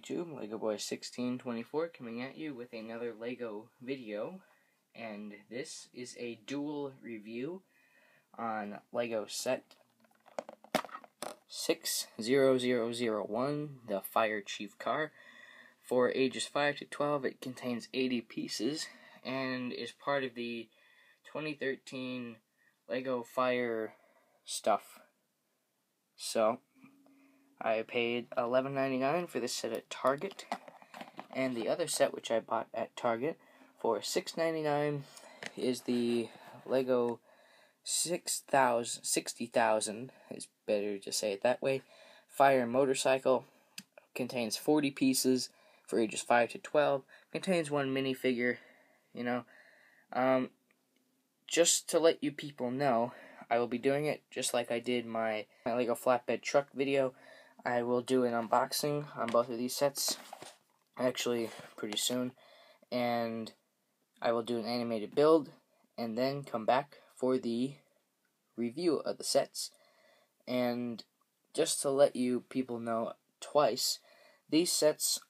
YouTube? Lego Boy 1624 coming at you with another Lego video, and this is a Duel review on Lego set 60001, the Fire Chief car. For ages 5 to 12, it contains 80 pieces and is part of the 2013 Lego Fire stuff. So I paid $11.99 for this set at Target, and the other set, which I bought at Target for $6.99, is the Lego 60,000, is better to say it that way, Fire Motorcycle. Contains 40 pieces for ages 5 to 12, contains one minifigure, just to let you people know, I will be doing it just like I did my Lego flatbed truck video. I will do an unboxing on both of these sets, actually pretty soon, and I will do an animated build, and then come back for the review of the sets. And just to let you people know twice, these sets,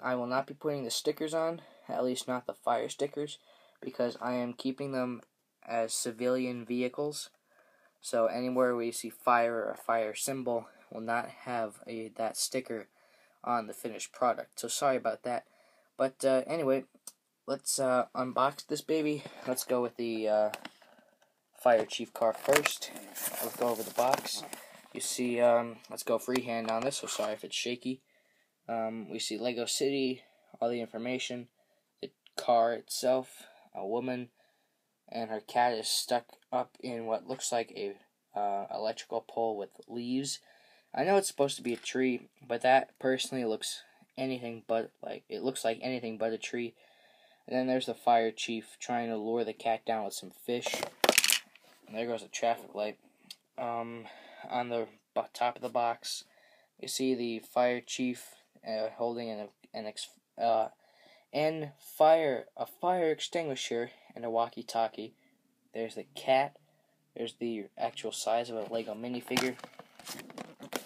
I will not be putting the stickers on, at least not the fire stickers, because I am keeping them as civilian vehicles. So anywhere where you see fire or a fire symbol will not have that sticker on the finished product. So sorry about that. But anyway, let's unbox this baby. Let's go with the Fire Chief car first. Let's go over the box. You see, let's go freehand on this, so sorry if it's shaky. We see Lego City, all the information, the car itself, a woman, and her cat is stuck up in what looks like a electrical pole with leaves. I know it's supposed to be a tree, but that personally looks anything but looks like anything but a tree. And then there's the Fire Chief trying to lure the cat down with some fish. And there goes a traffic light. On the top of the box, you see the Fire Chief holding a fire extinguisher and a walkie-talkie. There's the cat. There's the actual size of a Lego minifigure.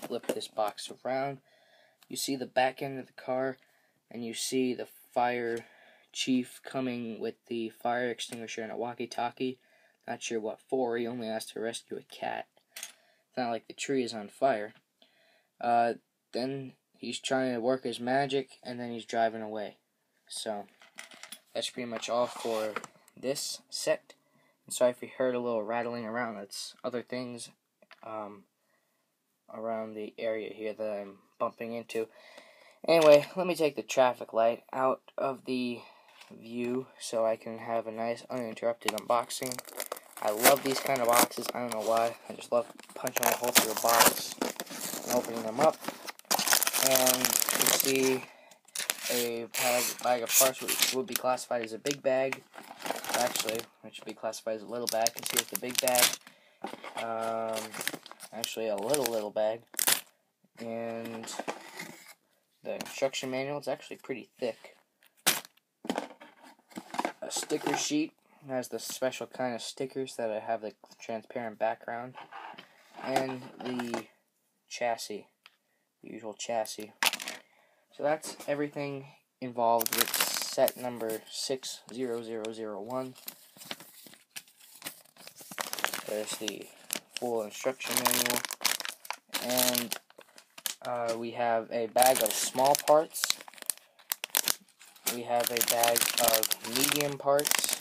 Flip this box around. You see the back end of the car, and you see the Fire Chief coming with the fire extinguisher and a walkie-talkie. Not sure what for. He only has to rescue a cat. It's not like the tree is on fire. Then he's trying to work his magic, and then he's driving away. So that's pretty much all for this set. And sorry if you heard a little rattling around. That's other things around the area here that I'm bumping into. Anyway, let me take the traffic light out of the view so I can have a nice uninterrupted unboxing. I love these kind of boxes. I don't know why. I just love punching a hole through a box and opening them up. And you see a bag of parts, which would be classified as a big bag. Actually, it should be classified as a little bag, because here's the big bag. Actually, a little bag. And the instruction manual is actually pretty thick. A sticker sheet has the special kind of stickers that have the transparent background. And the chassis, the usual chassis. So that's everything involved with set number 60001. There's the full instruction manual, and we have a bag of small parts. We have a bag of medium parts.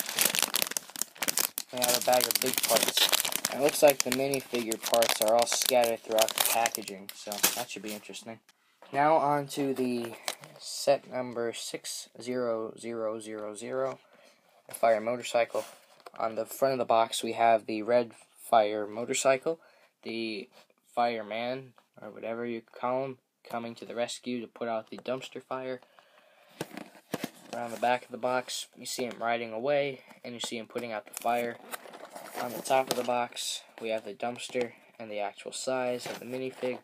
We have a bag of big parts. And it looks like the minifigure parts are all scattered throughout the packaging, so that should be interesting. Now on to the set number 60000, the Fire Motorcycle. On the front of the box we have the red Fire Motorcycle, the fireman, or whatever you call him, coming to the rescue to put out the dumpster fire. Around the back of the box you see him riding away, and you see him putting out the fire. On the top of the box we have the dumpster and the actual size of the minifig.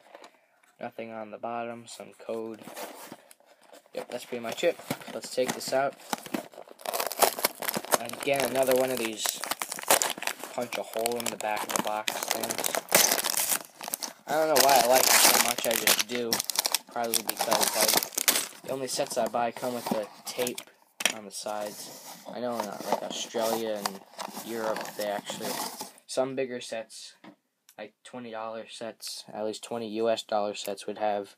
Nothing on the bottom, some code. Yep, that's pretty much it. Let's take this out. Again, another one of these punch a hole in the back of the box things. I don't know why I like it so much, I just do. Probably because The only sets I buy come with the tape on the sides. I know in like Australia and Europe, they actually, some bigger sets, like $20 sets, at least $20 US sets would have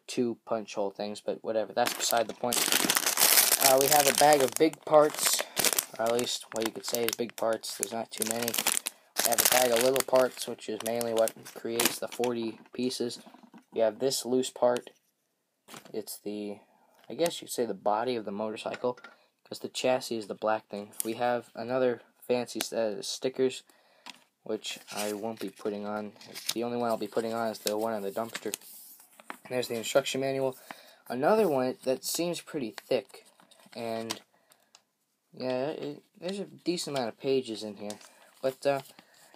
2 punch hole things, but whatever, that's beside the point. We have a bag of big parts, or at least what you could say is big parts. There's not too many. We have a bag of little parts, which is mainly what creates the 40 pieces. You have this loose part. It's the, I guess you'd say, the body of the motorcycle, because the chassis is the black thing. We have another fancy set of stickers, which I won't be putting on. The only one I'll be putting on is the one on the dumpster. And there's the instruction manual. Another one that seems pretty thick, and yeah, there's a decent amount of pages in here. But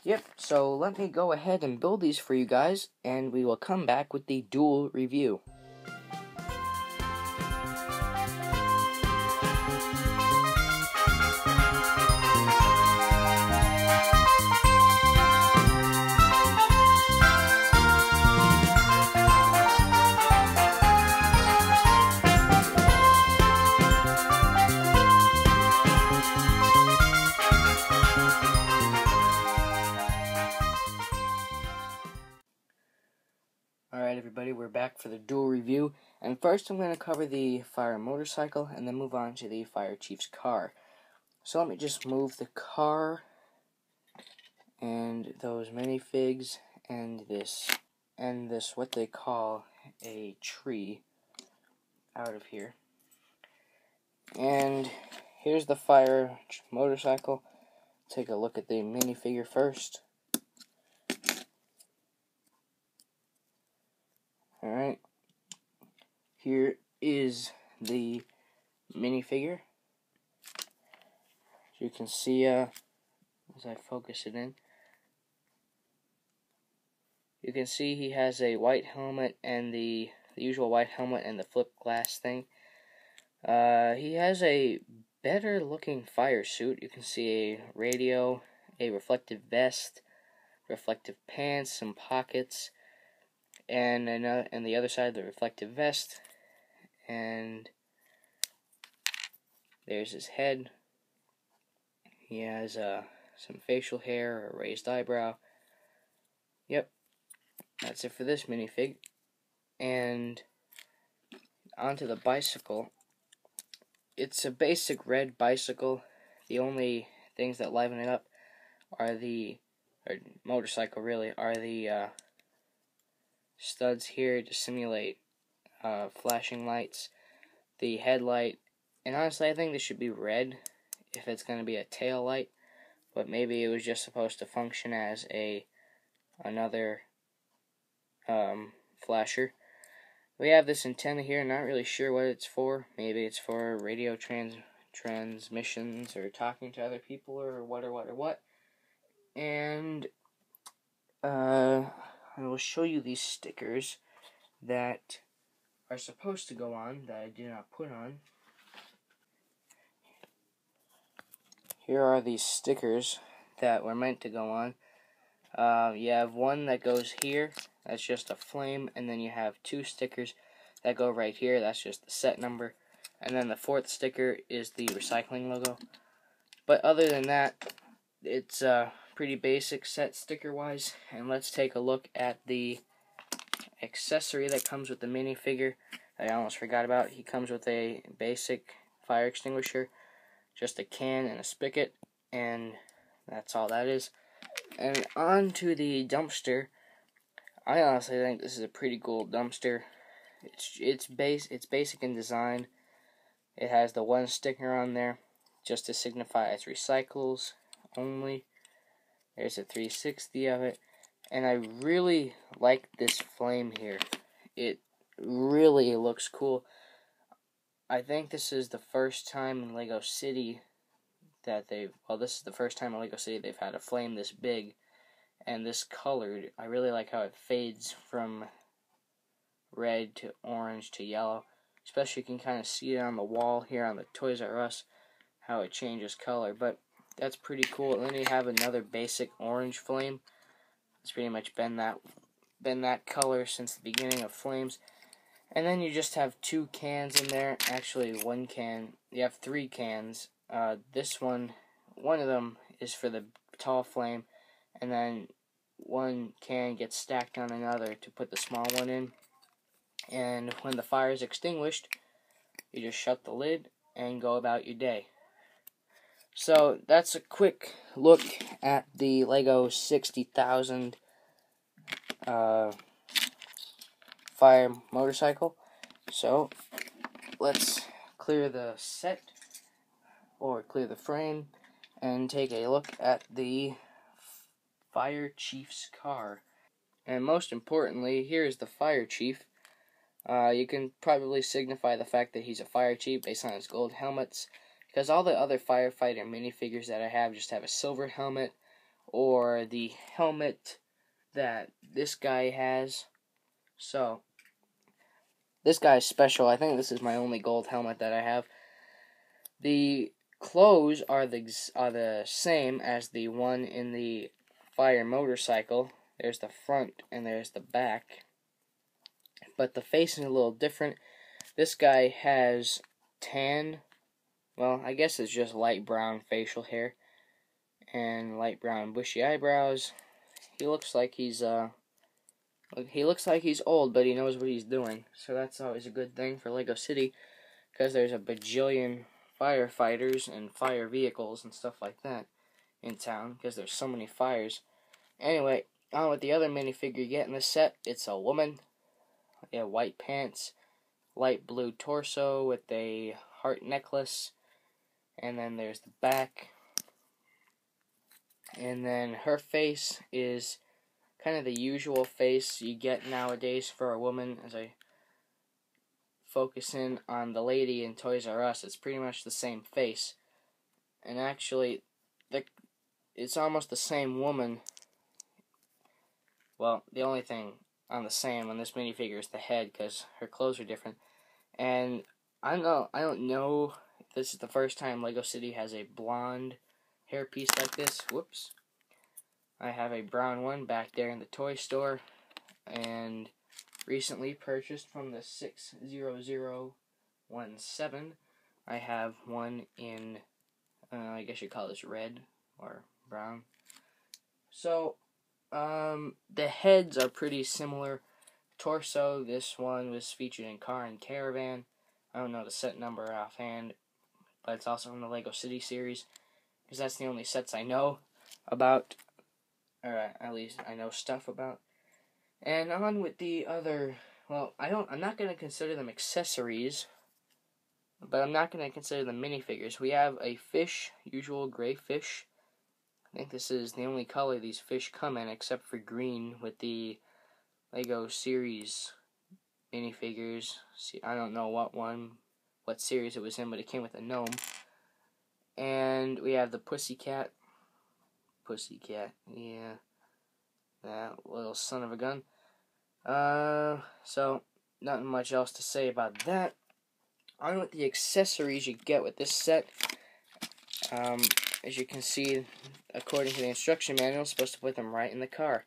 yep, so let me go ahead and build these for you guys, and we will come back with the Duel review. Alright everybody, we're back for the Duel review, and first I'm going to cover the Fire motorcycle and then move on to the Fire Chief's car. So let me just move the car and those minifigs and this what they call a tree out of here. And here's the Fire motorcycle. Take a look at the minifigure first. Alright, here is the minifigure. As you can see, as I focus it in, you can see he has a white helmet and the usual white helmet and the flip glass thing. He has a better looking fire suit. You can see a radio, a reflective vest, reflective pants, some pockets, and the other side, the reflective vest, and there's his head. He has some facial hair, a raised eyebrow. Yep, that's it for this minifig. And onto the bicycle. It's a basic red bicycle. The only things that liven it up are motorcycle really, are the studs here to simulate flashing lights, the headlight, and honestly I think this should be red if it's going to be a tail light, but maybe it was just supposed to function as another flasher. We have this antenna here, not really sure what it's for. Maybe it's for radio transmissions or talking to other people or what. And I will show you these stickers that are supposed to go on that I did not put on. Here are these stickers that were meant to go on. You have one that goes here, that's just a flame, and then you have 2 stickers that go right here, that's just the set number, and then the 4th sticker is the recycling logo. But other than that, it's pretty basic set sticker wise. And let's take a look at the accessory that comes with the minifigure that I almost forgot about. He comes with a basic fire extinguisher, just a can and a spigot, and that's all that is. And on to the dumpster. I honestly think this is a pretty cool dumpster. It's basic in design. It has the 1 sticker on there just to signify it's recycles only. There's a 360 of it, and I really like this flame here. It really looks cool. I think this is the first time in Lego City that this is the first time in Lego City they've had a flame this big and this colored. I really like how it fades from red to orange to yellow. Especially you can kind of see it on the wall here on the Toys R Us, how it changes color. But that's pretty cool. And then you have another basic orange flame. It's pretty much been that color since the beginning of flames. And then you just have 2 cans in there. Actually, 1 can. You have 3 cans. This one of them is for the tall flame, and then 1 can gets stacked on another to put the small one in. And when the fire is extinguished, you just shut the lid and go about your day. So that's a quick look at the Lego 60,000 fire motorcycle. So let's clear the set, or clear the frame, and take a look at the fire chief's car. And most importantly, here's the fire chief. You can probably signify the fact that he's a fire chief based on his gold helmets, because all the other firefighter minifigures that I have just have a silver helmet, or the helmet that this guy has. So this guy's special. I think this is my only gold helmet that I have. The clothes are the same as the one in the fire motorcycle. There's the front and there's the back. But the face is a little different. This guy has tan, well, I guess it's just light brown facial hair and light brown bushy eyebrows. He looks like he's old, but he knows what he's doing. So that's always a good thing for Lego City, because there's a bajillion firefighters and fire vehicles and stuff like that in town, because there's so many fires. Anyway, on with the other minifigure you get in the set. It's a woman. Yeah, white pants, light blue torso with a heart necklace, and then there's the back. And then her face is kind of the usual face you get nowadays for a woman. As I focus in on the lady in Toys R Us, it's pretty much the same face. And actually, it's almost the same woman. Well, the only thing on the same on this minifigure is the head, because her clothes are different. And I don't know if this is the first time Lego City has a blonde hairpiece like this. Whoops. I have a brown one back there in the toy store, and recently purchased from the 60017. I have one in, I guess you'd call this red or brown. So, the heads are pretty similar. Torso, this one was featured in Car and Caravan. I don't know the set number offhand, but it's also from the Lego City series, because that's the only sets I know about, or at least I know stuff about. And on with the other, well, I'm not going to consider them accessories, but I'm not going to consider them minifigures. We have a fish, usual gray fish. I think this is the only color these fish come in, except for green with the Lego series minifigures. See, I don't know what series it was in, but it came with a gnome. And we have the pussycat. Yeah. That little son of a gun. So, nothing much else to say about that. On with the accessories you get with this set. As you can see, according to the instruction manual, it's supposed to put them right in the car,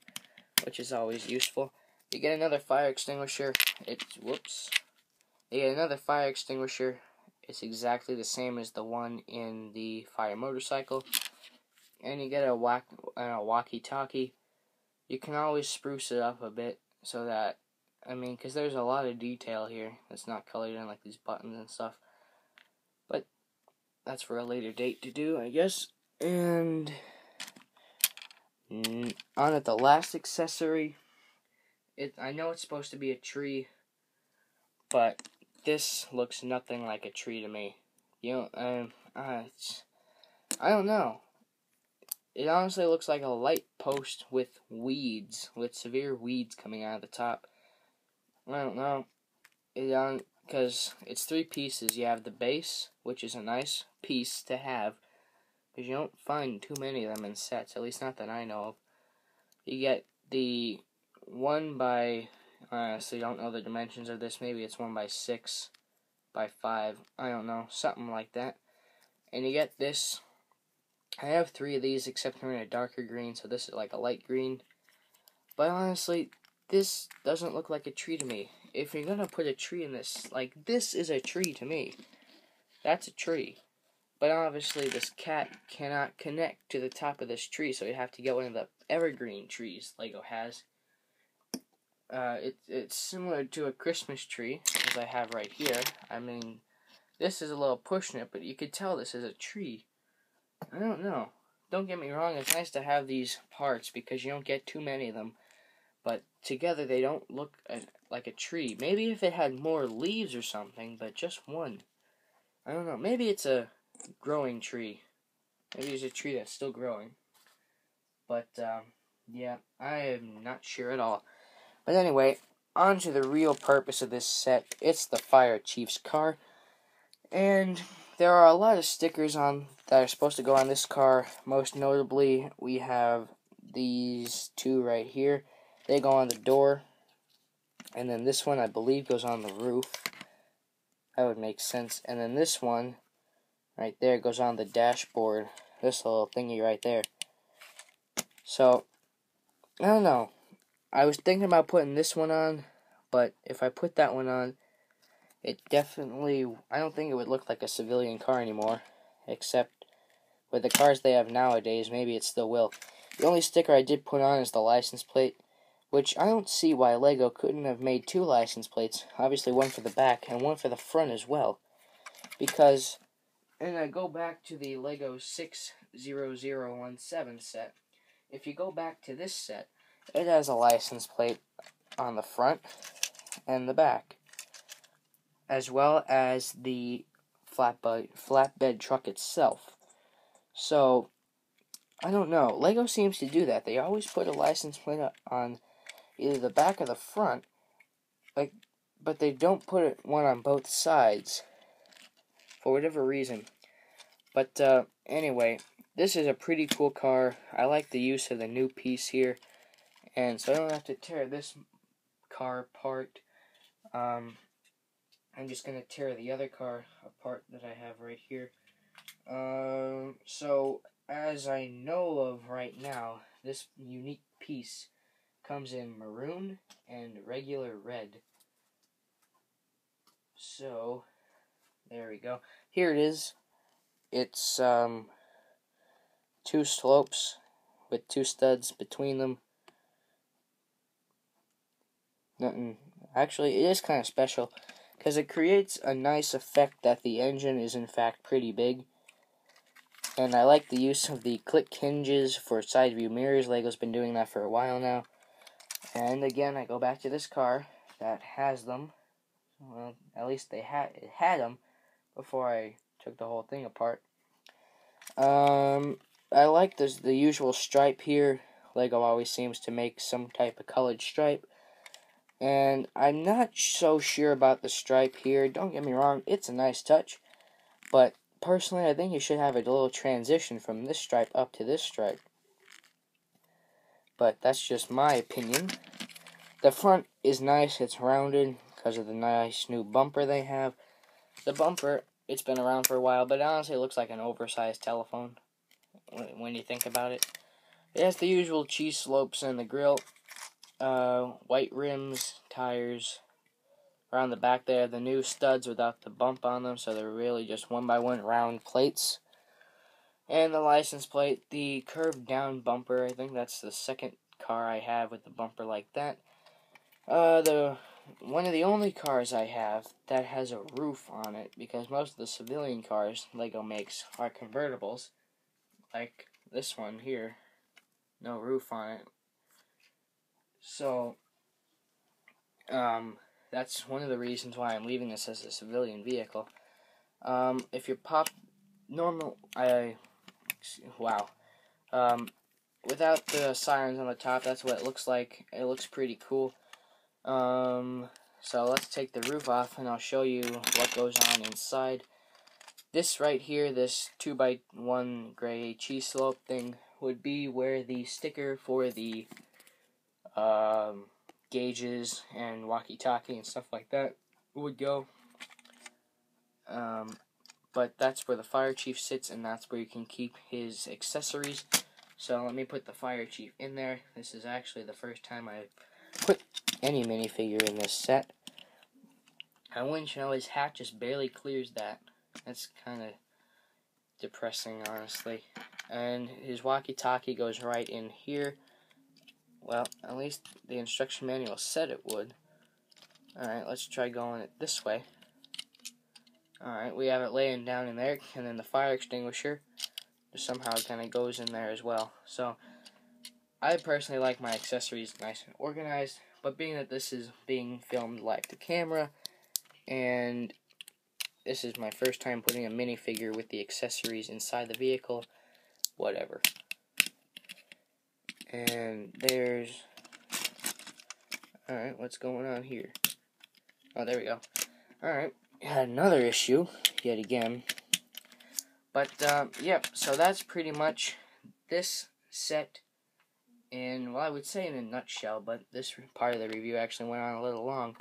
which is always useful. You get another fire extinguisher. You get another fire extinguisher. It's exactly the same as the one in the fire motorcycle. And you get a walkie-talkie. You can always spruce it up a bit, so that, because there's a lot of detail here that's not colored in, like these buttons and stuff. But that's for a later date to do, I guess. And on at the last accessory. I know it's supposed to be a tree, but this looks nothing like a tree to me. I don't know. It honestly looks like a light post with weeds, with severe weeds coming out of the top. I don't know. Because it's 3 pieces. You have the base, which is a nice piece to have, because you don't find too many of them in sets, at least not that I know of. You get the 1 by, I honestly don't know the dimensions of this, maybe it's 1 by 6 by 5, I don't know, something like that. And you get this. I have 3 of these, except they're in a darker green, so this is like a light green. But honestly, this doesn't look like a tree to me. If you're gonna put a tree in this, like, this is a tree to me. That's a tree. But obviously this cat cannot connect to the top of this tree, so you have to get one of the evergreen trees Lego has. It's similar to a Christmas tree, as I have right here. I mean, this is a little pushing it, but you could tell this is a tree. I don't know. Don't get me wrong, it's nice to have these parts because you don't get too many of them. But together they don't look like a tree. Maybe if it had more leaves or something, but just one. I don't know. Maybe it's a growing tree. Maybe it's a tree that's still growing. But, yeah, I am not sure at all. But anyway, on to the real purpose of this set. It's the Fire Chief's car. And there are a lot of stickers on that are supposed to go on this car. Most notably, we have these two right here. They go on the door. And then this one, I believe, goes on the roof. That would make sense. And then this one, right there, goes on the dashboard. This little thingy right there. So, I don't know. I was thinking about putting this one on, but if I put that one on, it definitely, I don't think it would look like a civilian car anymore, except with the cars they have nowadays, maybe it still will. The only sticker I did put on is the license plate, which I don't see why Lego couldn't have made two license plates, obviously one for the back and one for the front as well, because, and I go back to the Lego 60017 set, if you go back to this set, it has a license plate on the front and the back, as well as the flatbed truck itself. So, I don't know. Lego seems to do that. They always put a license plate on either the back or the front, but they don't put one on both sides for whatever reason. But anyway, this is a pretty cool car. I like the use of the new piece here, and so I don't have to tear this car apart. I'm just going to tear the other car apart that I have right here. So, as I know of right now, this unique piece comes in maroon and regular red. So, there we go. Here it is. It's, two slopes with two studs between them. Nothing. Actually, it is kind of special, because it creates a nice effect that the engine is in fact pretty big. And I like the use of the click hinges for side view mirrors. Lego's been doing that for a while now. And again, I go back to this car that has them. Well, at least it had them before I took the whole thing apart. I like the usual stripe here. Lego always seems to make some type of colored stripe. And I'm not so sure about the stripe here. Don't get me wrong, it's a nice touch. But personally, I think you should have a little transition from this stripe up to this stripe. But that's just my opinion. The front is nice, it's rounded because of the nice new bumper they have. The bumper, it's been around for a while, but honestly it looks like an oversized telephone when you think about it. It has the usual cheese slopes in the grill. White rims, tires. Around the back there, the new studs without the bump on them, so they're really just one by one round plates. And the license plate, the curved down bumper. I think that's the second car I have with the bumper like that. One of the only cars I have that has a roof on it, because most of the civilian cars Lego makes are convertibles, like this one here. No roof on it. So, that's one of the reasons why I'm leaving this as a civilian vehicle. If you pop without the sirens on the top, that's what it looks like. It looks pretty cool. So let's take the roof off and I'll show you what goes on inside. This right here, this 2x1 gray cheese slope thing, would be where the sticker for the gauges and walkie-talkie and stuff like that would go. But that's where the Fire Chief sits, and that's where you can keep his accessories. So let me put the Fire Chief in there. This is actually the first time I put any minifigure in this set. I wouldn't know his hat just barely clears that. That's kind of depressing, honestly. And his walkie-talkie goes right in here. Well, at least the instruction manual said it would. Alright, let's try going it this way. Alright, we have it laying down in there, and then the fire extinguisher just somehow kind of goes in there as well. So, I personally like my accessories nice and organized, but being that this is being filmed live to camera, and this is my first time putting a minifigure with the accessories inside the vehicle, whatever. And there's... Alright, what's going on here? Oh, there we go. Alright, had another issue, yet again. But, yep, so that's pretty much this set in, well, I would say in a nutshell, but this part of the review actually went on a little long.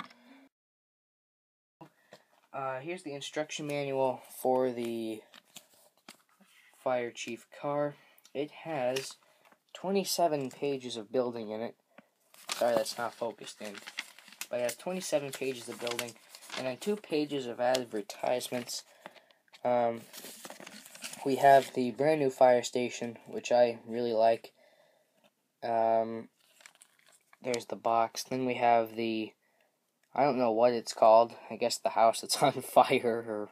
Here's the instruction manual for the Fire Chief car. It has 27 pages of building in it. Sorry, that's not focused in. But it has 27 pages of building, and then 2 pages of advertisements. We have the brand new fire station, which I really like. There's the box. Then we have the, I don't know what it's called. I guess the house that's on fire, or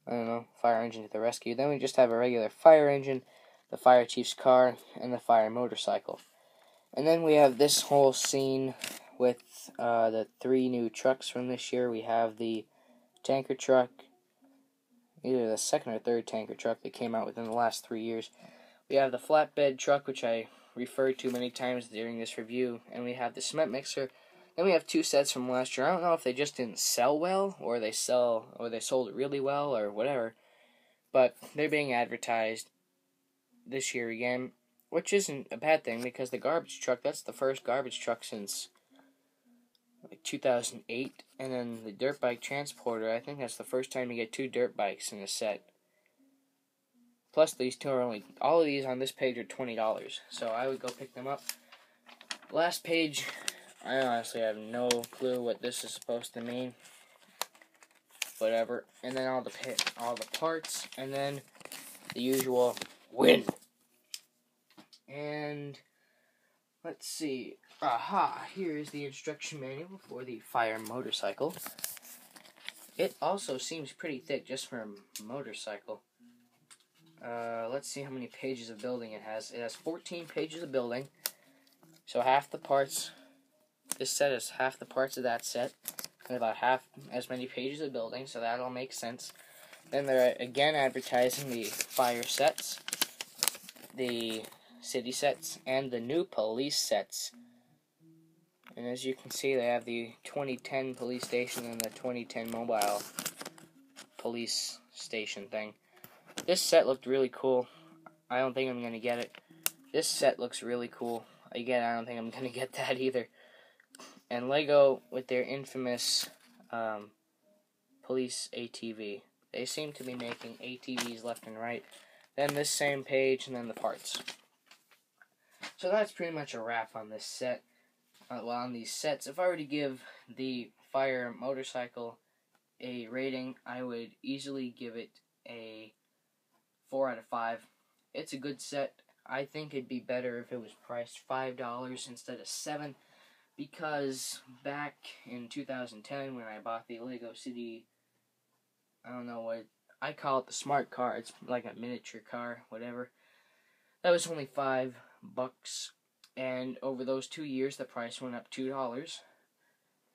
I don't know, fire engine to the rescue. Then we just have a regular fire engine, the fire chief's car, and the fire motorcycle. And then we have this whole scene with the 3 new trucks from this year. We have the tanker truck, either the second or third tanker truck that came out within the last 3 years. We have the flatbed truck, which I referred to many times during this review, and we have the cement mixer. Then we have 2 sets from last year. I don't know if they just didn't sell well, or they sold it really well, or whatever, but they're being advertised this year again, which isn't a bad thing, because the garbage truck, that's the first garbage truck since like 2008, and then the dirt bike transporter, I think that's the first time you get 2 dirt bikes in a set. Plus these 2 are only, all of these on this page are $20, so I would go pick them up. Last page, I honestly have no clue what this is supposed to mean. Whatever. And then all the parts, and then the usual win. And let's see. Aha, here is the instruction manual for the fire motorcycle. It also seems pretty thick just for a motorcycle. Let's see how many pages of building it has. It has 14 pages of building. So half the parts, this set is half the parts of that set. And about half as many pages of building, so that'll make sense. Then they're again advertising the fire sets, the city sets, and the new police sets. And as you can see, they have the 2010 police station and the 2010 mobile police station thing. This set looked really cool. I don't think I'm going to get it. This set looks really cool. Again, I don't think I'm going to get that either. And Lego, with their infamous police ATV. They seem to be making ATVs left and right. Then this same page, and then the parts. So that's pretty much a wrap on this set. Well, on these sets, if I were to give the fire motorcycle a rating, I would easily give it a 4 out of 5. It's a good set. I think it'd be better if it was priced $5 instead of $7, because back in 2010 when I bought the Lego City, I don't know what, I call it the smart car, it's like a miniature car, whatever, that was only $5. And over those 2 years, the price went up $2.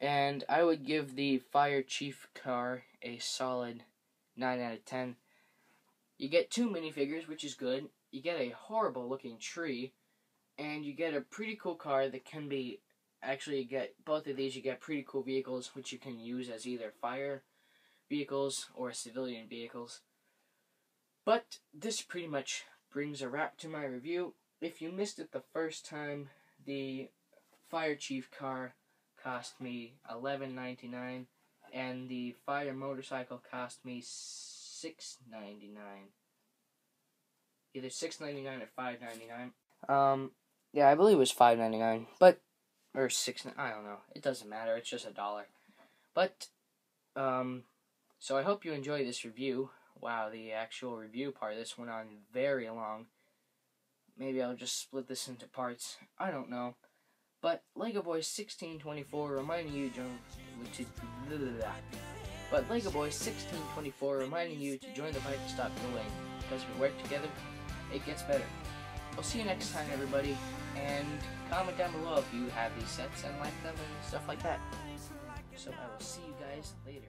And I would give the Fire Chief car a solid 9 out of 10. You get 2 minifigures, which is good. You get a horrible looking tree. And you get a pretty cool car that can be, actually you get, both of these you get pretty cool vehicles, which you can use as either fire vehicles or civilian vehicles. But this pretty much brings a wrap to my review. If you missed it the first time, the Fire Chief car cost me $11.99, and the fire motorcycle cost me $6.99. Either $6.99 or $5.99. Yeah, I believe it was $5.99. But or $6. I don't know. It doesn't matter. It's just $1. But so I hope you enjoy this review. Wow, the actual review part of this went on very long. Maybe I'll just split this into parts. I don't know. But Lego Boy 1624 reminding you to join the fight to stop dueling. Because if we work together, it gets better. We'll see you next time, everybody. And comment down below if you have these sets and like them and stuff like that. So I will see you guys later.